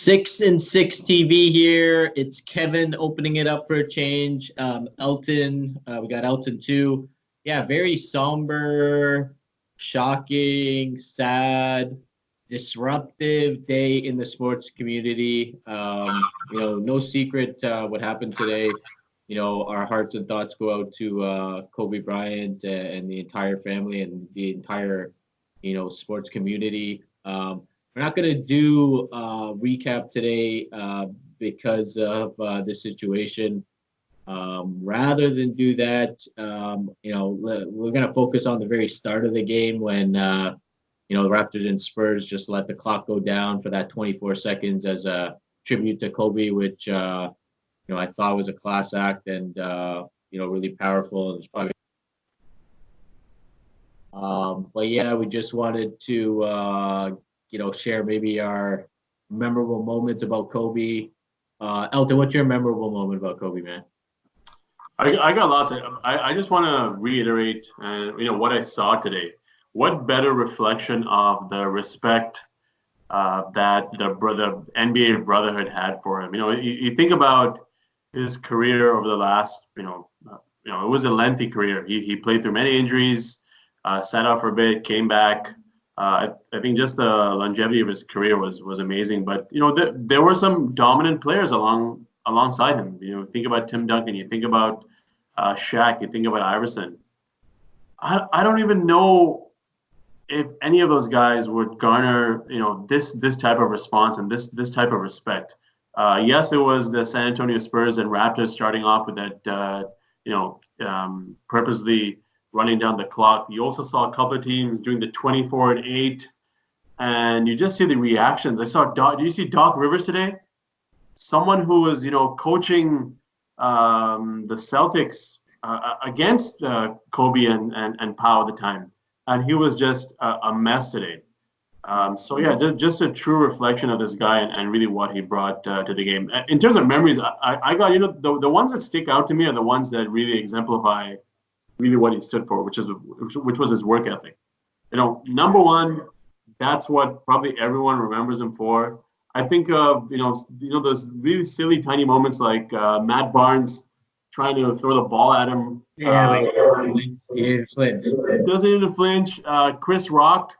6 and 6 TV here. It's Kevin opening it up for a change. Elton, we got Elton too. Yeah, very somber, shocking, sad, disruptive day in the sports community. No secret what happened today. Our hearts and thoughts go out to Kobe Bryant and the entire family and the entire, sports community. We're not going to do a recap today because of this situation. Rather than do that, we're going to focus on the very start of the game when, the Raptors and Spurs just let the clock go down for that 24 seconds as a tribute to Kobe, which, I thought was a class act and, really powerful. It was probably. But yeah, we just wanted to, share maybe our memorable moments about Kobe. Elton, what's your memorable moment about Kobe, man? I got lots of. I just want to reiterate, what I saw today. What better reflection of the respect that the NBA brotherhood had for him? You think about his career over the last, it was a lengthy career. He played through many injuries, sat out for a bit, came back. I think just the longevity of his career was amazing. But there were some dominant players alongside him. Think about Tim Duncan. You think about Shaq. You think about Iverson. I don't even know if any of those guys would garner this type of response and this type of respect. Yes, it was the San Antonio Spurs and Raptors starting off with that purposely running down the clock. You also saw a couple of teams doing the 24-8, and you just see the reactions. I saw Doc. Did you see Doc Rivers today? Someone who was coaching the Celtics against Kobe and Pau at the time, and he was just a mess today. So yeah, just a true reflection of this guy and really what he brought to the game. In terms of memories, I got the ones that stick out to me are the ones that really exemplify really what he stood for, which was his work ethic. Number one, that's what probably everyone remembers him for. I think of those really silly tiny moments like Matt Barnes trying to throw the ball at him. Yeah, he didn't flinch. Doesn't even flinch. Chris Rock,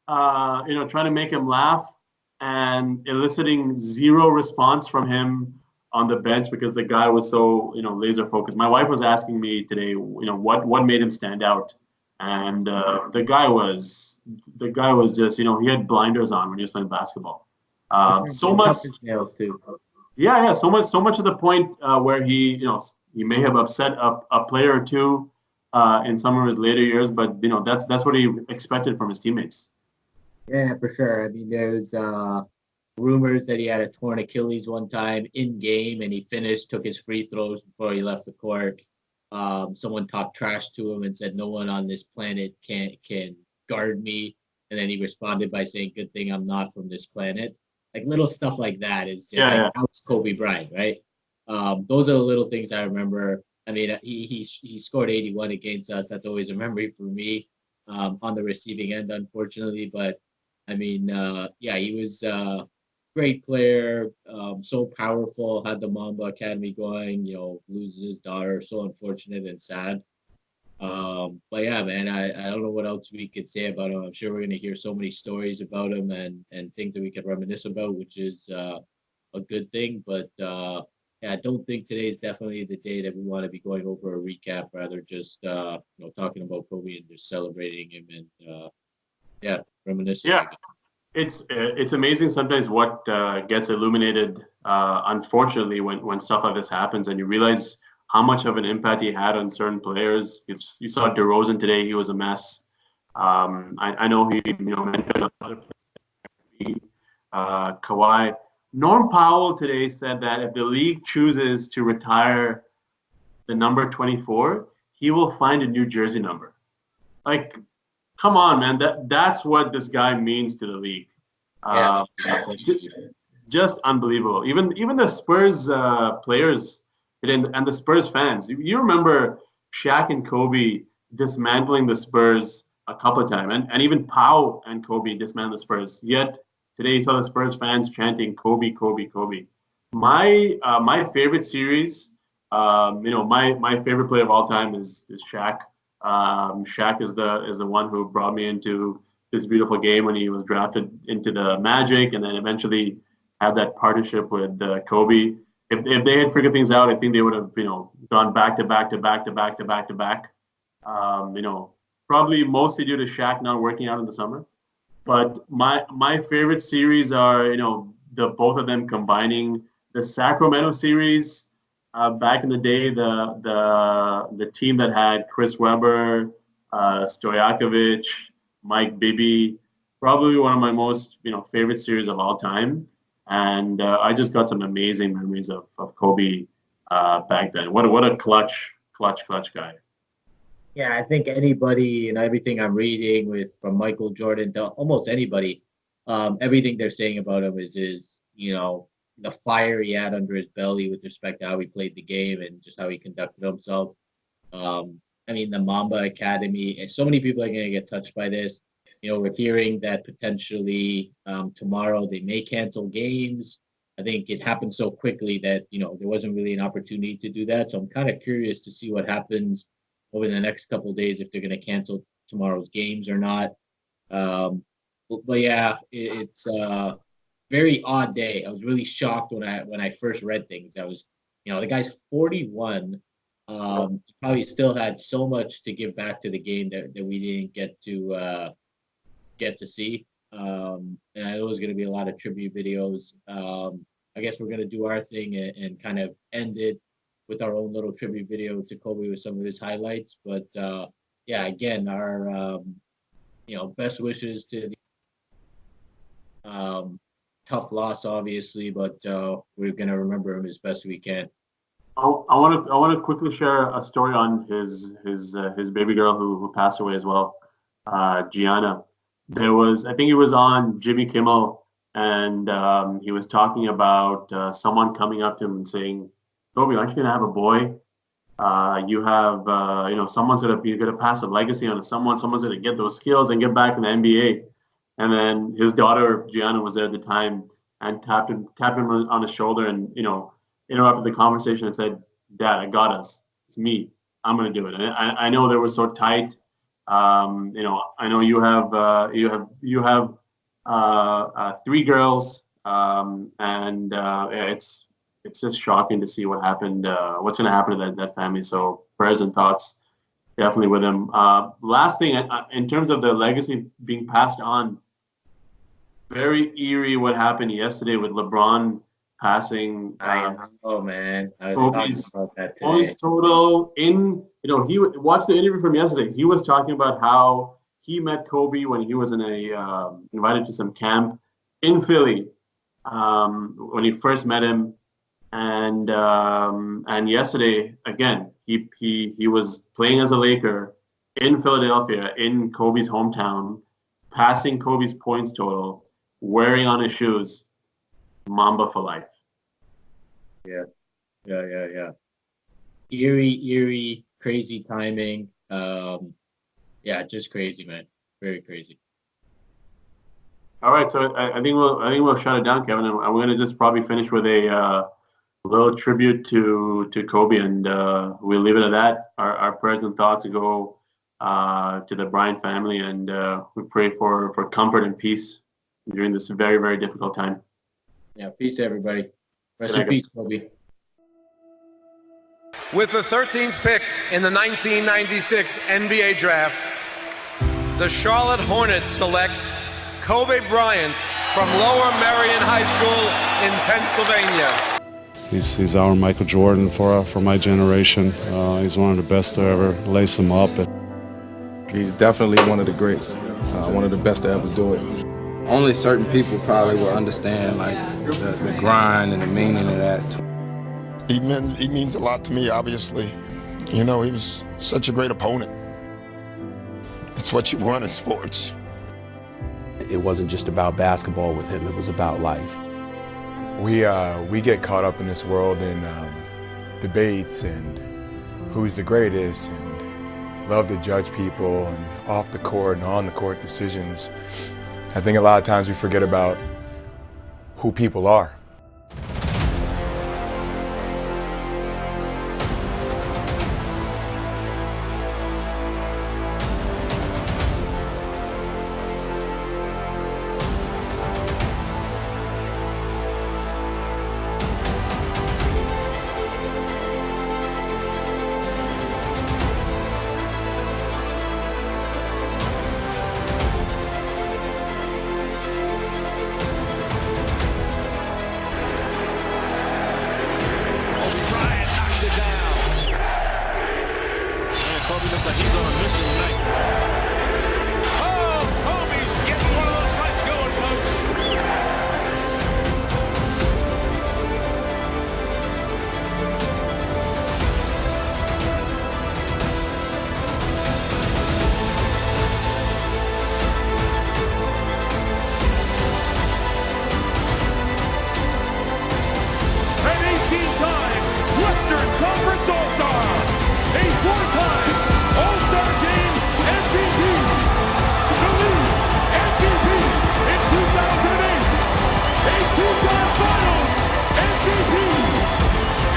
trying to make him laugh and eliciting zero response from him on the bench because the guy was so laser focused. My wife was asking me today, what made him stand out, and the guy was just he had blinders on when he was playing basketball. So much, yeah, so much to the point where he may have upset a player or two in some of his later years, but that's what he expected from his teammates. Yeah, for sure. I mean, there's rumors that he had a torn Achilles one time in game, and he took his free throws before he left the court. Someone talked trash to him and said, "No one on this planet can guard me." And then he responded by saying, "Good thing I'm not from this planet." Like little stuff like that is just how's Kobe Bryant, right? Those are the little things I remember. I mean, he scored 81 against us. That's always a memory for me on the receiving end, unfortunately. But I mean, he was a great player, so powerful, had the Mamba Academy going, loses his daughter, so unfortunate and sad. But yeah, man, I don't know what else we could say about him. I'm sure we're going to hear so many stories about him and things that we could reminisce about, which is a good thing. But I don't think today is definitely the day that we want to be going over a recap, rather just talking about Kobe and just celebrating him and reminiscing. Yeah, it's amazing sometimes what gets illuminated. Unfortunately, when stuff like this happens, and you realize how much of an impact he had on certain players. You saw DeRozan today; he was a mess. I know he mentioned other players, Kawhi. Norm Powell today said that if the league chooses to retire the number 24, he will find a new jersey number. Like, come on, man. That's what this guy means to the league. Just unbelievable. Even the Spurs players and the Spurs fans. You remember Shaq and Kobe dismantling the Spurs a couple of times, and even Pau and Kobe dismantled the Spurs. Yet today you saw the Spurs fans chanting Kobe, Kobe, Kobe. My favorite series, my favorite player of all time is Shaq. Shaq is the one who brought me into this beautiful game when he was drafted into the Magic, and then eventually had that partnership with Kobe. If they had figured things out, I think they would have gone back to back to back to back to back to back. Probably mostly due to Shaq not working out in the summer. But my favorite series are the both of them combining the Sacramento series back in the day, the team that had Chris Webber, Stojakovic, Mike Bibby, probably one of my most favorite series of all time. And I just got some amazing memories of Kobe back then. What a clutch guy. Yeah, I think anybody and everything I'm reading from Michael Jordan to almost anybody, everything they're saying about him is the fire he had under his belly with respect to how he played the game and just how he conducted himself. I mean, the Mamba Academy, and so many people are going to get touched by this. We're hearing that potentially tomorrow they may cancel games. I think it happened so quickly that there wasn't really an opportunity to do that. So I'm kind of curious to see what happens over the next couple of days if they're going to cancel tomorrow's games or not. But yeah, it's a very odd day. I was really shocked when I first read things. I was, the guy's 41. He probably still had so much to give back to the game that we didn't get to see. And I know there's going to be a lot of tribute videos. I guess we're going to do our thing and kind of end it with our own little tribute video to Kobe with some of his highlights. But yeah, again, our best wishes to the tough loss, obviously, but we're going to remember him as best we can. I want to quickly share a story on his baby girl who passed away as well, Gianna. I think he was on Jimmy Kimmel, and he was talking about someone coming up to him and saying, "Kobe, aren't you gonna have a boy? You have someone's gonna pass a legacy on to someone. Someone's gonna get those skills and get back in the NBA." And then his daughter Gianna was there at the time and tapped him on his shoulder and interrupted the conversation and said, "Dad, I got us. It's me. I'm gonna do it." And I know they were so tight. I know you have three girls, and it's just shocking to see what happened. What's going to happen to that family? So prayers and thoughts, definitely with him. Last thing, in terms of the legacy being passed on, very eerie what happened yesterday with LeBron passing. Oh man, I was Kobe's talking about that today. Points total he watched the interview from yesterday. He was talking about how he met Kobe when he was invited to some camp in Philly when he first met him, and yesterday again he was playing as a Laker in Philadelphia in Kobe's hometown, passing Kobe's points total, wearing on his shoes, Mamba for life. Yeah. Eerie, crazy timing. Yeah, just crazy, man. Very crazy. All right, so I think we'll shut it down, Kevin. And we're gonna just probably finish with a little tribute to Kobe, and we'll leave it at that. Our prayers and thoughts go to the Bryant family, and we pray for comfort and peace during this very, very difficult time. Yeah, peace, everybody. Rest in peace, Kobe. With the 13th pick in the 1996 NBA Draft, the Charlotte Hornets select Kobe Bryant from Lower Merion High School in Pennsylvania. He's our Michael Jordan for my generation. He's one of the best to ever lace him up. He's definitely one of the greats, one of the best to ever do it. Only certain people probably will understand the grind and the meaning of that. He means a lot to me, obviously. He was such a great opponent. It's what you want in sports. It wasn't just about basketball with him, it was about life. We get caught up in this world in debates and who's the greatest, and love to judge people and off the court and on the court decisions. I think a lot of times we forget about who people are. Kobe looks like he's on a mission tonight. Oh, Kobe's getting one of those fights going, folks. An 18-time Western Conference All-Star, a 4-time All-Star Game MVP, the league's MVP in 2008, a 2-time Finals MVP,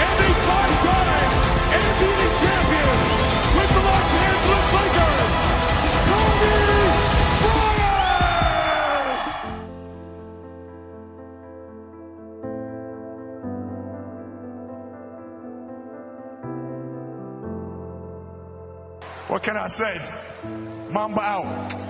and a 5-time NBA champion with the Los Angeles Lakers, Kobe Bryant! What can I say? Mamba out.